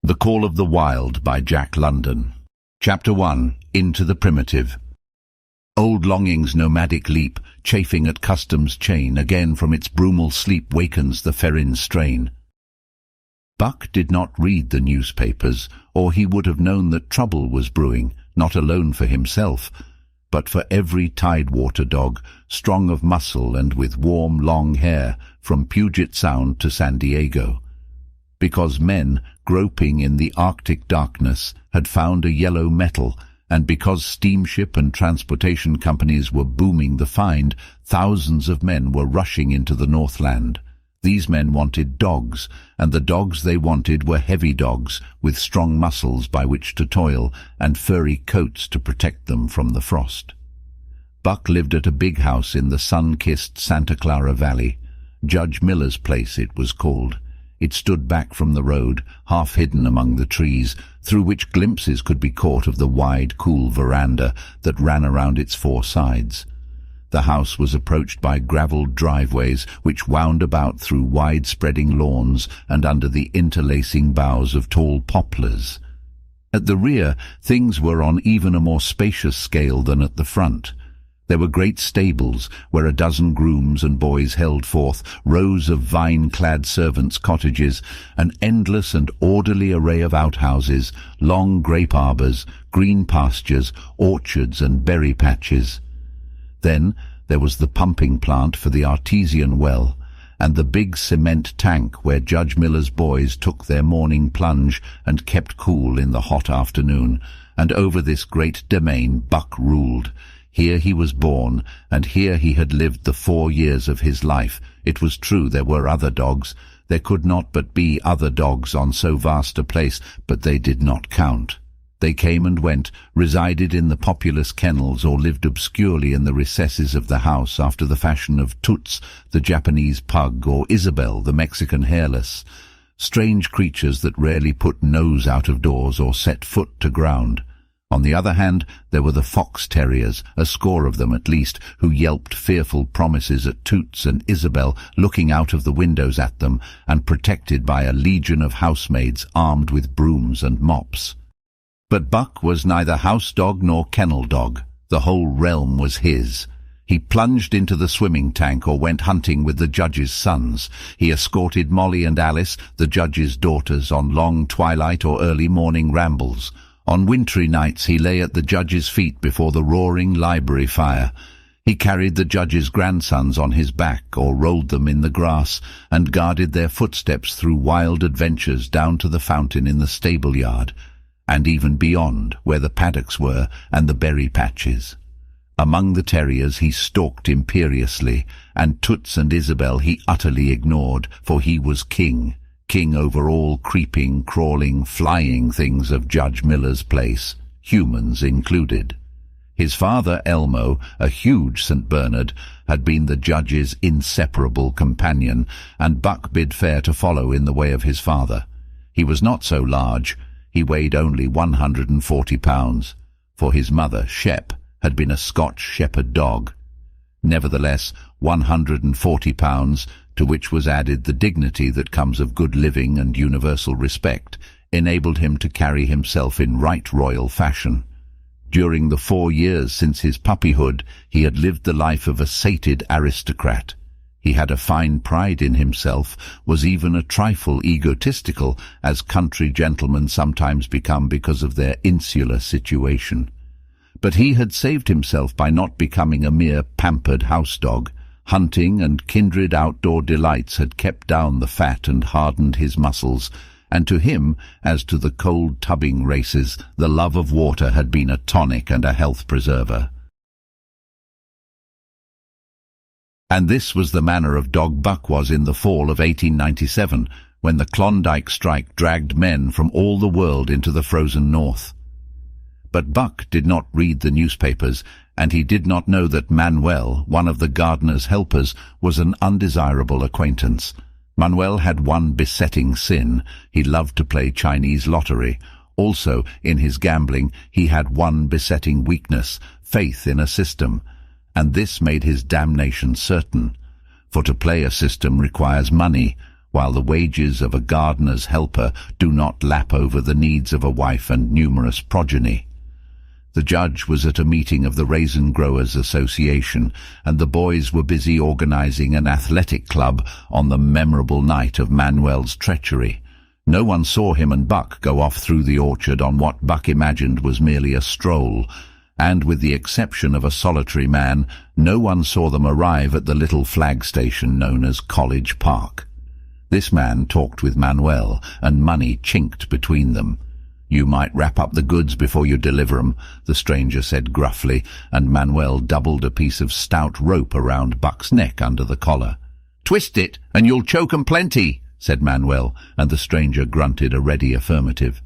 The Call of the Wild by Jack London. Chapter 1. Into the Primitive. Old Longing's nomadic leap, chafing at custom's chain, again from its brumal sleep wakens the ferine strain. Buck did not read the newspapers, or he would have known that trouble was brewing, not alone for himself, but for every tidewater dog, strong of muscle and with warm, long hair, from Puget Sound to San Diego. Because men, groping in the Arctic darkness, had found a yellow metal, and because steamship and transportation companies were booming the find, thousands of men were rushing into the Northland. These men wanted dogs, and the dogs they wanted were heavy dogs, with strong muscles by which to toil, and furry coats to protect them from the frost. Buck lived at a big house in the sun-kissed Santa Clara Valley. Judge Miller's place it was called. It stood back from the road, half hidden among the trees, through which glimpses could be caught of the wide, cool veranda that ran around its four sides. The house was approached by gravelled driveways which wound about through wide-spreading lawns and under the interlacing boughs of tall poplars. At the rear, things were on even a more spacious scale than at the front. There were great stables where a dozen grooms and boys held forth, rows of vine-clad servants' cottages, an endless and orderly array of outhouses, long grape arbours, green pastures, orchards and berry patches. Then there was the pumping plant for the artesian well, and the big cement tank where Judge Miller's boys took their morning plunge and kept cool in the hot afternoon, and over this great domain Buck ruled. Here he was born, and here he had lived the 4 years of his life. It was true there were other dogs. There could not but be other dogs on so vast a place, but they did not count. They came and went, resided in the populous kennels, or lived obscurely in the recesses of the house after the fashion of Toots, the Japanese pug, or Isabel, the Mexican hairless. Strange creatures that rarely put nose out of doors or set foot to ground. On the other hand, there were the fox terriers, a score of them at least, who yelped fearful promises at Toots and Isabel, looking out of the windows at them, and protected by a legion of housemaids armed with brooms and mops. But Buck was neither house dog nor kennel dog. The whole realm was his. He plunged into the swimming tank or went hunting with the judge's sons. He escorted Molly and Alice, the judge's daughters, on long twilight or early morning rambles. On wintry nights he lay at the judge's feet before the roaring library fire. He carried the judge's grandsons on his back or rolled them in the grass and guarded their footsteps through wild adventures down to the fountain in the stable yard, and even beyond, where the paddocks were and the berry patches. Among the terriers he stalked imperiously, and Toots and Isabel he utterly ignored, for he was king. King over all creeping, crawling, flying things of Judge Miller's place, humans included. His father, Elmo, a huge St. Bernard, had been the judge's inseparable companion, and Buck bid fair to follow in the way of his father. He was not so large. He weighed only 140 pounds, for his mother, Shep, had been a Scotch shepherd dog. Nevertheless, 140 pounds, to which was added the dignity that comes of good living and universal respect, enabled him to carry himself in right royal fashion. During the 4 years since his puppyhood, he had lived the life of a sated aristocrat. He had a fine pride in himself, was even a trifle egotistical, as country gentlemen sometimes become because of their insular situation. But he had saved himself by not becoming a mere pampered house dog. Hunting and kindred outdoor delights had kept down the fat and hardened his muscles, and to him, as to the cold tubbing races, the love of water had been a tonic and a health preserver. And this was the manner of dog Buck was in the fall of 1897, when the Klondike strike dragged men from all the world into the frozen north. But Buck did not read the newspapers, and he did not know that Manuel, one of the gardener's helpers, was an undesirable acquaintance. Manuel had one besetting sin: he loved to play Chinese lottery. Also, in his gambling, he had one besetting weakness: faith in a system, and this made his damnation certain. For to play a system requires money. while the wages of a gardener's helper do not lap over the needs of a wife and numerous progeny. The judge was at a meeting of the Raisin Growers Association, and the boys were busy organizing an athletic club on the memorable night of Manuel's treachery. No one saw him and Buck go off through the orchard on what Buck imagined was merely a stroll, and with the exception of a solitary man, no one saw them arrive at the little flag station known as College Park. This man talked with Manuel, and money chinked between them. "You might wrap up the goods before you deliver 'em," the stranger said gruffly, and Manuel doubled a piece of stout rope around Buck's neck under the collar. "Twist it, and you'll choke 'em plenty," said Manuel, and the stranger grunted a ready affirmative.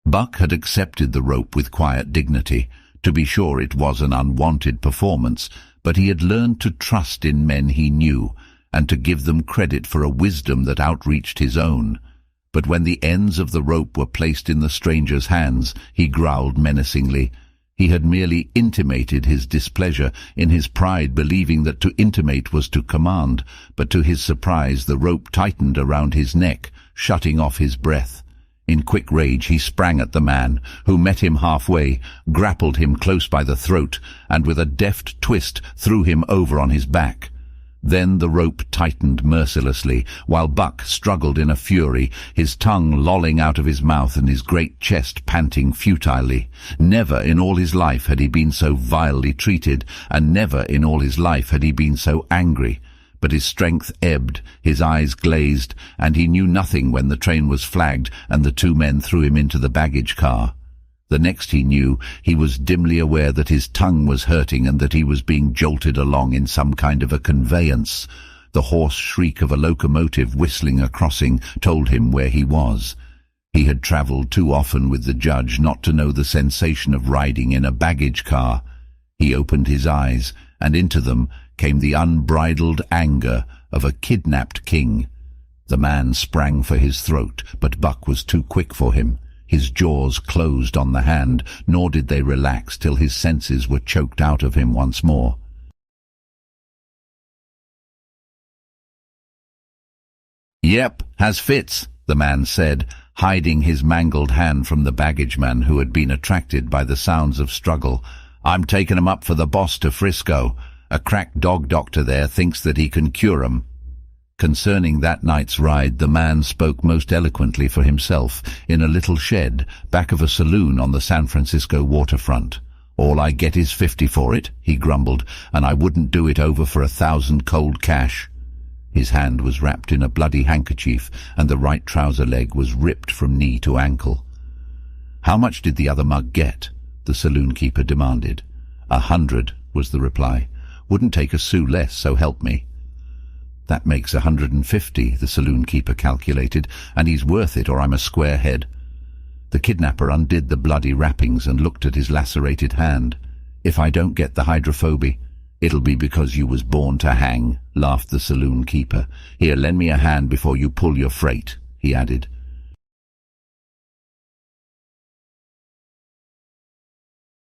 Buck had accepted the rope with quiet dignity. To be sure, it was an unwanted performance, but he had learned to trust in men he knew, and to give them credit for a wisdom that outreached his own. But when the ends of the rope were placed in the stranger's hands, he growled menacingly. He had merely intimated his displeasure, in his pride believing that to intimate was to command, but to his surprise the rope tightened around his neck, shutting off his breath. In quick rage he sprang at the man, who met him halfway, grappled him close by the throat, and with a deft twist threw him over on his back. Then the rope tightened mercilessly, while Buck struggled in a fury, his tongue lolling out of his mouth and his great chest panting futilely. Never in all his life had he been so vilely treated, and never in all his life had he been so angry. But his strength ebbed, his eyes glazed, and he knew nothing when the train was flagged and the two men threw him into the baggage car. The next he knew, he was dimly aware that his tongue was hurting and that he was being jolted along in some kind of a conveyance. The hoarse shriek of a locomotive whistling a crossing told him where he was. He had travelled too often with the judge not to know the sensation of riding in a baggage car. He opened his eyes, and into them came the unbridled anger of a kidnapped king. The man sprang for his throat, but Buck was too quick for him. His jaws closed on the hand, nor did they relax till his senses were choked out of him once more. "Yep, has fits," the man said, hiding his mangled hand from the baggageman who had been attracted by the sounds of struggle. "I'm taking 'em up for the boss to Frisco. A crack dog doctor there thinks that he can cure 'em." Concerning that night's ride, the man spoke most eloquently for himself in a little shed back of a saloon on the San Francisco waterfront. "All I get is 50 for it," he grumbled, "and I wouldn't do it over for 1,000 cold cash." His hand was wrapped in a bloody handkerchief, and the right trouser leg was ripped from knee to ankle. "How much did the other mug get?" the saloon keeper demanded. 100, was the reply. "Wouldn't take a sou less, so help me." "That makes 150, the saloon keeper calculated, "and he's worth it or I'm a square head." The kidnapper undid the bloody wrappings and looked at his lacerated hand. "If I don't get the hydrophobia, it'll be because you was born to hang," laughed the saloon keeper. "Here, lend me a hand before you pull your freight," he added.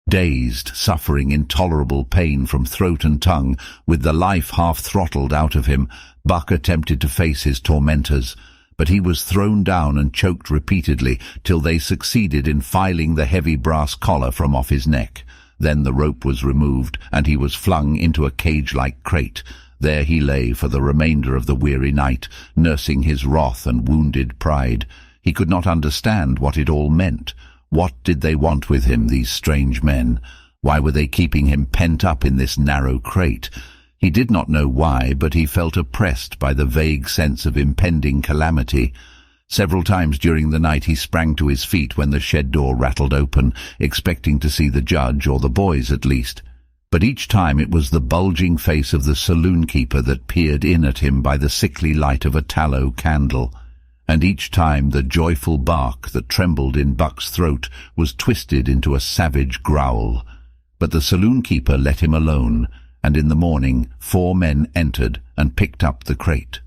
Dazed, suffering intolerable pain from throat and tongue, with the life half-throttled out of him, Buck attempted to face his tormentors, but he was thrown down and choked repeatedly till they succeeded in filing the heavy brass collar from off his neck. Then the rope was removed, and he was flung into a cage-like crate. There he lay for the remainder of the weary night, nursing his wrath and wounded pride. He could not understand what it all meant. What did they want with him, these strange men? Why were they keeping him pent up in this narrow crate? He did not know why, but he felt oppressed by the vague sense of impending calamity. Several times during the night he sprang to his feet when the shed door rattled open, expecting to see the judge, or the boys at least. But each time it was the bulging face of the saloon keeper that peered in at him by the sickly light of a tallow candle. And each time the joyful bark that trembled in Buck's throat was twisted into a savage growl. But the saloon keeper let him alone, and in the morning 4 men entered and picked up the crate.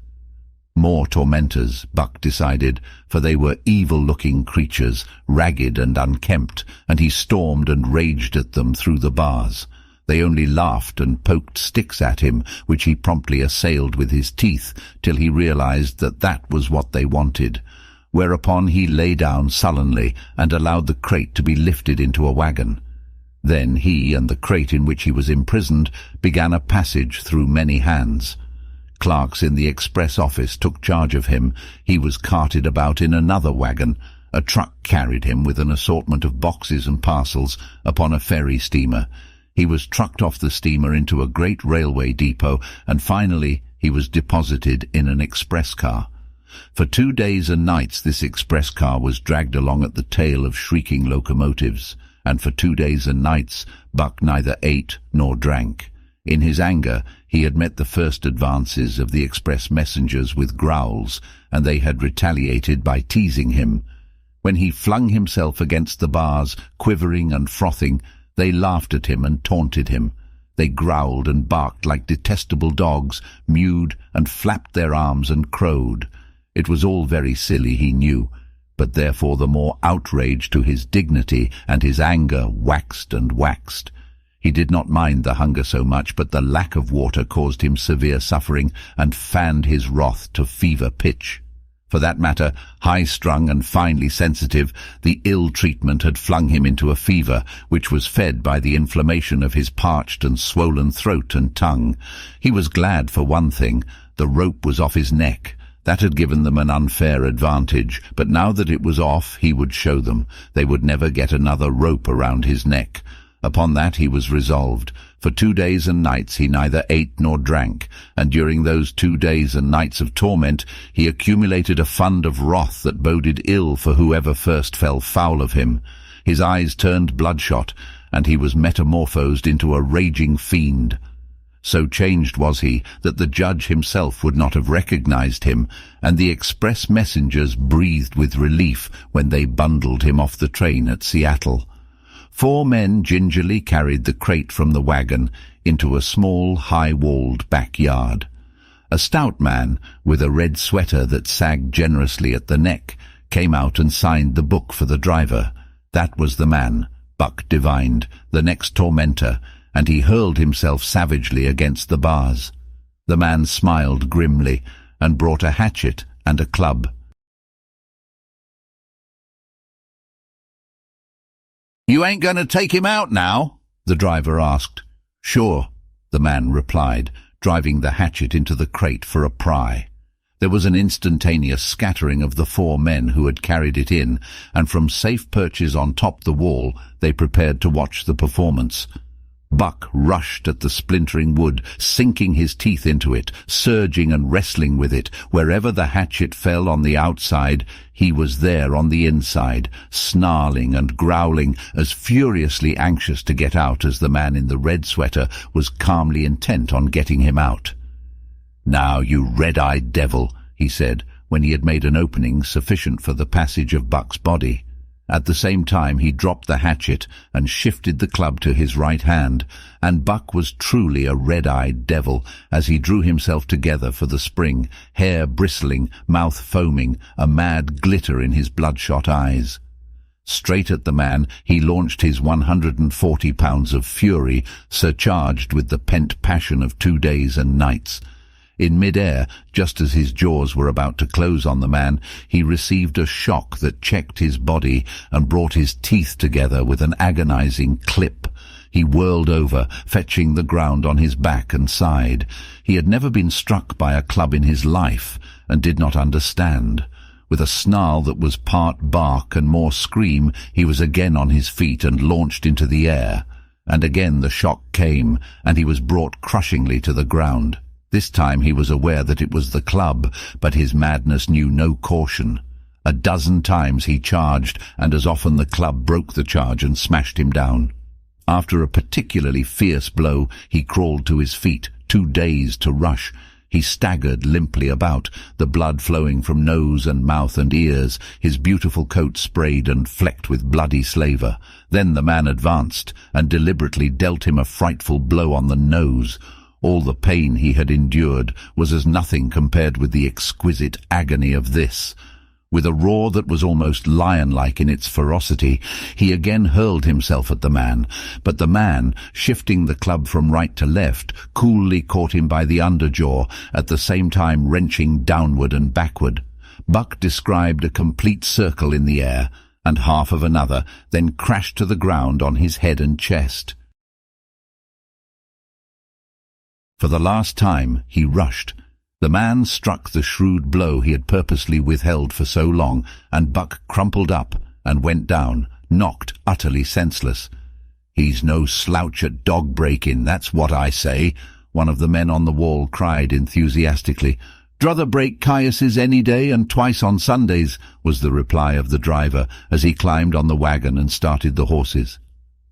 More tormentors, Buck decided, for they were evil-looking creatures, ragged and unkempt, and he stormed and raged at them through the bars. They only laughed and poked sticks at him, which he promptly assailed with his teeth, till he realized that that was what they wanted, whereupon he lay down sullenly and allowed the crate to be lifted into a wagon. Then he and the crate in which he was imprisoned began a passage through many hands. Clerks in the express office took charge of him. He was carted about in another wagon. A truck carried him with an assortment of boxes and parcels upon a ferry steamer. He was trucked off the steamer into a great railway depot, and finally he was deposited in an express car. For 2 days and nights this express car was dragged along at the tail of shrieking locomotives, and for 2 days and nights Buck neither ate nor drank. In his anger he had met the first advances of the express messengers with growls, and they had retaliated by teasing him. When he flung himself against the bars, quivering and frothing, they laughed at him and taunted him. They growled and barked like detestable dogs, mewed and flapped their arms and crowed. It was all very silly, he knew, but therefore the more outrage to his dignity, and his anger waxed and waxed. He did not mind the hunger so much, but the lack of water caused him severe suffering and fanned his wrath to fever pitch. For that matter, high-strung and finely sensitive, the ill treatment had flung him into a fever, which was fed by the inflammation of his parched and swollen throat and tongue. He was glad for one thing: the rope was off his neck. That had given them an unfair advantage, but now that it was off, he would show them. They would never get another rope around his neck. Upon that he was resolved. For 2 days and nights he neither ate nor drank, and during those 2 days and nights of torment he accumulated a fund of wrath that boded ill for whoever first fell foul of him. His eyes turned bloodshot, and he was metamorphosed into a raging fiend. So changed was he that the judge himself would not have recognized him, and the express messengers breathed with relief when they bundled him off the train at Seattle. 4 men gingerly carried the crate from the wagon into a small, high-walled backyard. A stout man, with a red sweater that sagged generously at the neck, came out and signed the book for the driver. That was the man, Buck divined, the next tormentor, and he hurled himself savagely against the bars. The man smiled grimly and brought a hatchet and a club. "You ain't going to take him out now?" the driver asked. "Sure," the man replied, driving the hatchet into the crate for a pry. There was an instantaneous scattering of the 4 men who had carried it in, and from safe perches on top the wall they prepared to watch the performance. Buck rushed at the splintering wood, sinking his teeth into it, surging and wrestling with it. Wherever the hatchet fell on the outside, he was there on the inside, snarling and growling, as furiously anxious to get out as the man in the red sweater was calmly intent on getting him out. "Now, you red-eyed devil," he said, when he had made an opening sufficient for the passage of Buck's body. At the same time he dropped the hatchet and shifted the club to his right hand, and Buck was truly a red-eyed devil as he drew himself together for the spring, hair bristling, mouth foaming, a mad glitter in his bloodshot eyes. Straight at the man he launched his 140 pounds of fury, surcharged with the pent passion of 2 days and nights. In mid-air, just as his jaws were about to close on the man, he received a shock that checked his body and brought his teeth together with an agonizing clip. He whirled over, fetching the ground on his back and side. He had never been struck by a club in his life, and did not understand. With a snarl that was part bark and more scream, he was again on his feet and launched into the air. And again the shock came, and he was brought crushingly to the ground. This time he was aware that it was the club, but his madness knew no caution. 12 times he charged, and as often the club broke the charge and smashed him down. After a particularly fierce blow, he crawled to his feet, too dazed to rush. He staggered limply about, the blood flowing from nose and mouth and ears, his beautiful coat sprayed and flecked with bloody slaver. Then the man advanced, and deliberately dealt him a frightful blow on the nose. All the pain he had endured was as nothing compared with the exquisite agony of this. With a roar that was almost lion-like in its ferocity, he again hurled himself at the man, but the man, shifting the club from right to left, coolly caught him by the underjaw, at the same time wrenching downward and backward. Buck described a complete circle in the air, and half of another, then crashed to the ground on his head and chest. For the last time, he rushed. The man struck the shrewd blow he had purposely withheld for so long, and Buck crumpled up and went down, knocked utterly senseless. "He's no slouch at dog-breaking, that's what I say," one of the men on the wall cried enthusiastically. "Druther break Caius's any day and twice on Sundays," was the reply of the driver as he climbed on the wagon and started the horses.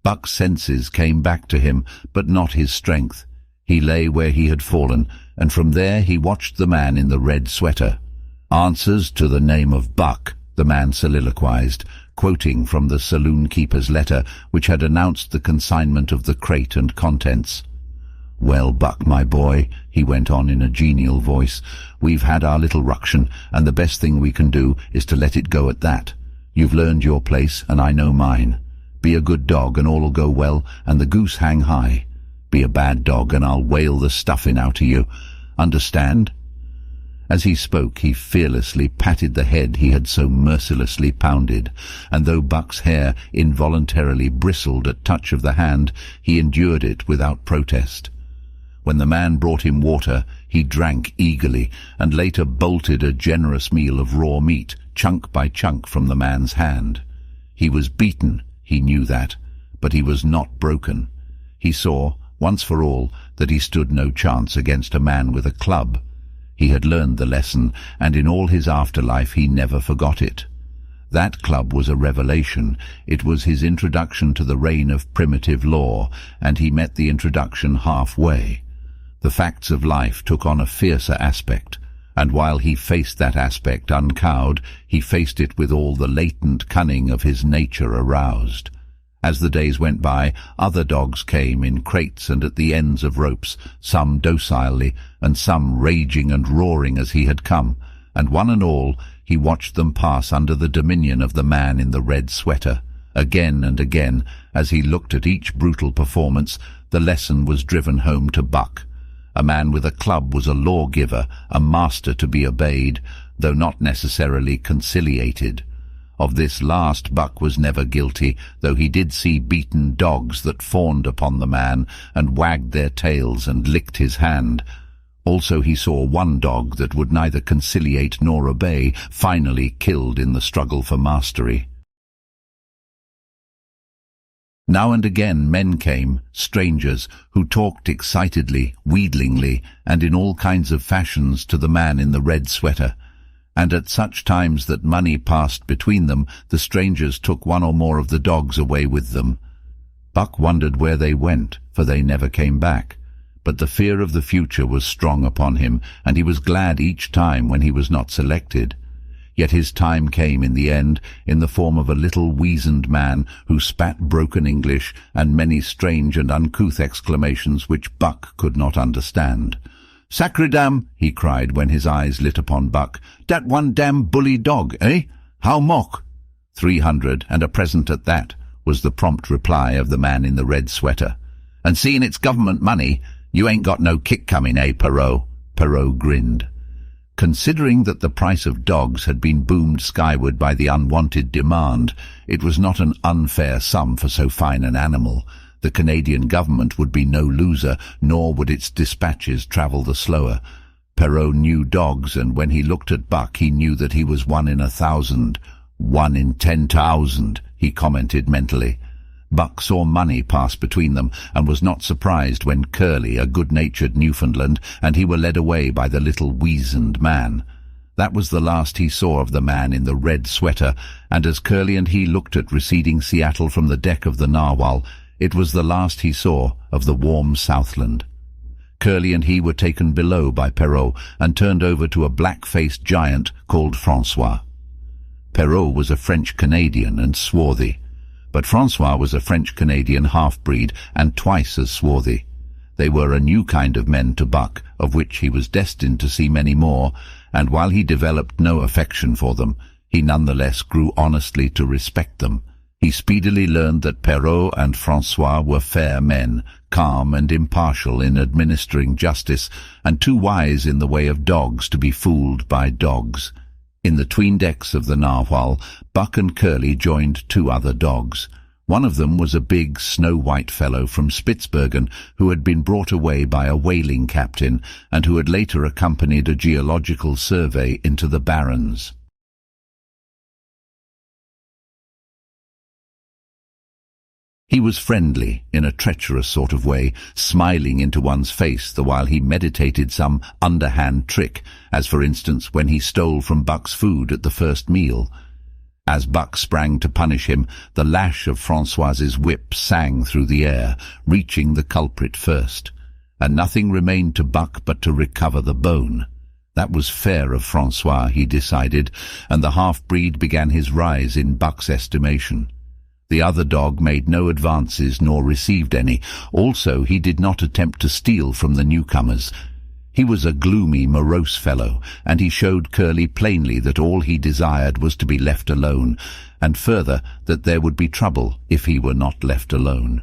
Buck's senses came back to him, but not his strength. He lay where he had fallen, and from there he watched the man in the red sweater. "Answers to the name of Buck," the man soliloquized, quoting from the saloon-keeper's letter which had announced the consignment of the crate and contents. "Well, Buck, my boy," he went on in a genial voice, "we've had our little ruction, and the best thing we can do is to let it go at that. You've learned your place, and I know mine. Be a good dog, and all'll go well, and the goose hang high. Be a bad dog, and I'll whale the stuffing out of you. Understand?" As he spoke, he fearlessly patted the head he had so mercilessly pounded, and though Buck's hair involuntarily bristled at touch of the hand, he endured it without protest. When the man brought him water, he drank eagerly, and later bolted a generous meal of raw meat, chunk by chunk, from the man's hand. He was beaten, he knew that, but he was not broken. He saw, once for all, that he stood no chance against a man with a club. He had learned the lesson, and in all his afterlife he never forgot it. That club was a revelation. It was his introduction to the reign of primitive law, and he met the introduction halfway. The facts of life took on a fiercer aspect, and while he faced that aspect uncowed, he faced it with all the latent cunning of his nature aroused. As the days went by, other dogs came in crates and at the ends of ropes, some docilely, and some raging and roaring as he had come, and one and all he watched them pass under the dominion of the man in the red sweater. Again and again, as he looked at each brutal performance, the lesson was driven home to Buck. A man with a club was a lawgiver, a master to be obeyed, though not necessarily conciliated. Of this last Buck was never guilty, though he did see beaten dogs that fawned upon the man and wagged their tails and licked his hand. Also he saw one dog that would neither conciliate nor obey, finally killed in the struggle for mastery. Now and again men came, strangers, who talked excitedly, wheedlingly, and in all kinds of fashions to the man in the red sweater. And at such times that money passed between them, the strangers took one or more of the dogs away with them. Buck wondered where they went, for they never came back. But the fear of the future was strong upon him, and he was glad each time when he was not selected. Yet his time came in the end, in the form of a little weazened man who spat broken English and many strange and uncouth exclamations which Buck could not understand. "Sacredam!" he cried when his eyes lit upon Buck. "Dat one damn bully dog, eh? How mock?" 300, and a present at that, was the prompt reply of the man in the red sweater. "And seeing it's government money, you ain't got no kick coming, eh, Perrault?" Perrault grinned. Considering that the price of dogs had been boomed skyward by the unwanted demand, it was not an unfair sum for so fine an animal. The Canadian government would be no loser, nor would its dispatches travel the slower. Perrault knew dogs, and when he looked at Buck he knew that he was 1 in 1,000. 1 in 10,000, he commented mentally. Buck saw money pass between them, and was not surprised when Curly, a good-natured Newfoundland, and he were led away by the little weazened man. That was the last he saw of the man in the red sweater, and as Curly and he looked at receding Seattle from the deck of the Narwhal, it was the last he saw of the warm Southland. Curly and he were taken below by Perrault and turned over to a black-faced giant called Francois. Perrault was a French-Canadian and swarthy, but Francois was a French-Canadian half-breed and twice as swarthy. They were a new kind of men to Buck, of which he was destined to see many more, and while he developed no affection for them, He nonetheless grew honestly to respect them. He speedily learned that Perrault and François were fair men, calm and impartial in administering justice, and too wise in the way of dogs to be fooled by dogs. In the 'tween decks of the Narwhal, Buck and Curly joined 2 other dogs. One of them was a big, snow-white fellow from Spitzbergen who had been brought away by a whaling captain and who had later accompanied a geological survey into the Barrens. He was friendly, in a treacherous sort of way, smiling into one's face the while he meditated some underhand trick, as for instance when he stole from Buck's food at the first meal. As Buck sprang to punish him, the lash of François's whip sang through the air, reaching the culprit first, and nothing remained to Buck but to recover the bone. That was fair of François, he decided, and the half-breed began his rise in Buck's estimation. The other dog made no advances nor received any. Also, he did not attempt to steal from the newcomers. He was a gloomy, morose fellow, and he showed Curly plainly that all he desired was to be left alone, and further, that there would be trouble if he were not left alone.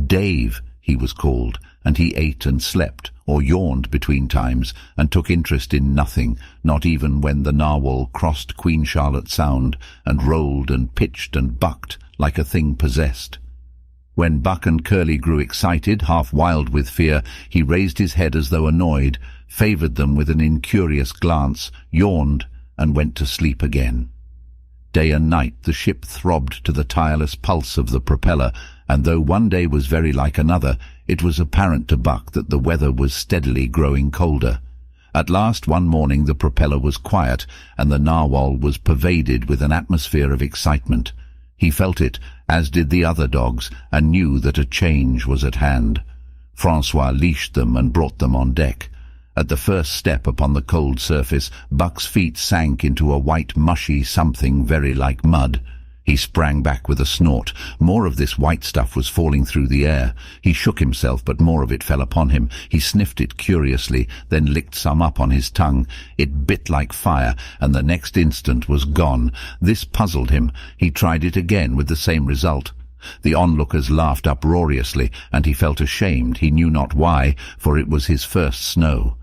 Dave, he was called, and he ate and slept, or yawned between times, and took interest in nothing, not even when the narwhal crossed Queen Charlotte Sound, and rolled and pitched and bucked like a thing possessed. When Buck and Curly grew excited, half wild with fear, he raised his head as though annoyed, favoured them with an incurious glance, yawned, and went to sleep again. Day and night the ship throbbed to the tireless pulse of the propeller, and though one day was very like another, it was apparent to Buck that the weather was steadily growing colder. At last one morning the propeller was quiet, and the narwhal was pervaded with an atmosphere of excitement. He felt it, as did the other dogs, and knew that a change was at hand. François leashed them and brought them on deck. At the first step upon the cold surface, Buck's feet sank into a white mushy something very like mud. He sprang back with a snort. More of this white stuff was falling through the air. He shook himself, but more of it fell upon him. He sniffed it curiously, then licked some up on his tongue. It bit like fire, and the next instant was gone. This puzzled him. He tried it again with the same result. The onlookers laughed uproariously, and he felt ashamed, he knew not why, for it was his first snow.